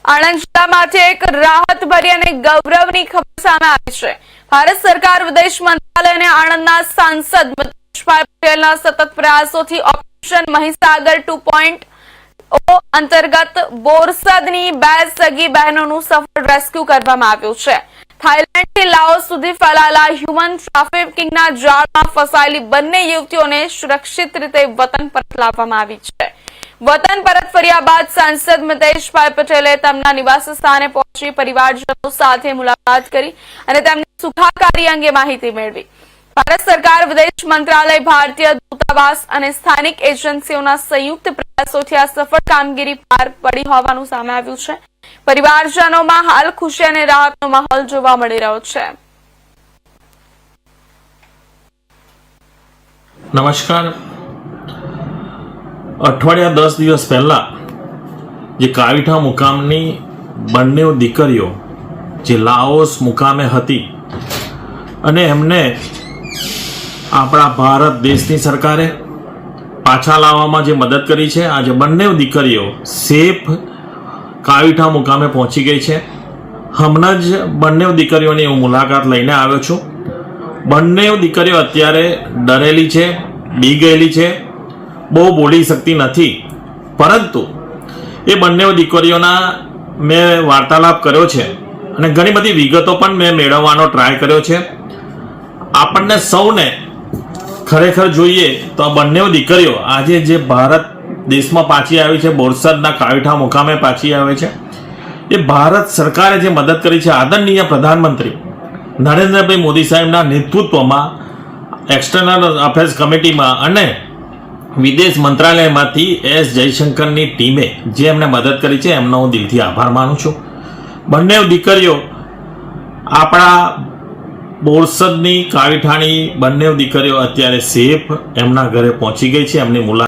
આણંદ જિલ્લામાંથી એક રાહતભરી અને ગૌરવની ખબર સામે આવી છે। ભારત સરકાર વિદેશ મંત્રાલય અને આણંદના સાંસદ મિતેશભાઈ પટેલના સતત પ્રયાસોથી ઓપરેશન મહીસાગર 2.0 અંતર્ગત બોરસદની 2 સગી બહેનોનું સફળ રેસ્ક્યુ કરવામાં આવ્યું છે। થાઈલેન્ડથી લાઓસ સુધી ફેલાયેલા હ્યુમન ટ્રાફિકિંગના જાળમાં ફસાયેલી બંને યુવતીઓને સુરક્ષિત રીતે વતન પરત લાવવામાં આવી છે। વતન પરત ફર્યા બાદ સાંસદ મિતેશભાઈ પટેલે તેમના નિવાસ સ્થાને પહોંચી પરિવારજનો સાથે મુલાકાત કરી અને તેમની સુખાકારી અંગે માહિતી મેળવી। ભારત સરકાર વિદેશ મંત્રાલય, ભારતીય દૂતાવાસ અને સ્થાનિક એજન્સીઓના સંયુક્ત પ્રયાસોથી આ સફળ કામગીરી પાર પડી હોવાનું સામે આવ્યું છે। પરિવારજનોમાં હાલ ખુશી અને રાહતનો માહોલ જોવા મળી રહ્યો છે। નમસ્કાર। અઠવાડિયા 10 દિવસ પહેલા જે કાવીઠા મુકામની બંને દીકરીઓ જે લાઓસ મુકામે હતી અને એમને આપણા ભારત દેશની સરકારે પાછા લાવવામાં જે મદદ કરી છે, આજે બંને દીકરીઓ સેફ કાવીઠા મુકામે પહોંચી ગઈ છે। હમણાં જ બંને દીકરીઓની હું મુલાકાત લઈને આવ્યો છું। બંને દીકરીઓ અત્યારે ડરેલી છે, બી ગયેલી છે, બહુ બોલી શકતી નથી, પરંતુ એ બંને દીકરીઓના મેં વાર્તાલાપ કર્યો છે અને ઘણી બધી વિગતો પણ મેં મેળવવાનો ટ્રાય કર્યો છે। આપણને સૌને ખરેખર જોઈએ તો આ બંને દીકરીઓ આજે જે ભારત દેશમાં પાછી આવી છે, બોરસદના કાવીઠા મુકામે પાછી આવે છે, એ ભારત સરકારે જે મદદ કરી છે, આદરણીય પ્રધાનમંત્રી નરેન્દ્રભાઈ મોદી સાહેબના નેતૃત્વમાં એક્સટર્નલ અફેર્સ કમિટીમાં અને વિદેશ મંત્રાલયમાંથી એસ જયશંકરની ટીમે જે એમને મદદ કરી છે, એમનો હું દિલથી આભાર માનું છું। બંને દીકરીઓ આપણા બોરસદની કાવીઠાની બંને દીકરીઓ અત્યારે સેફ એમના ઘરે પહોંચી ગઈ છે। એમની મુલાકાત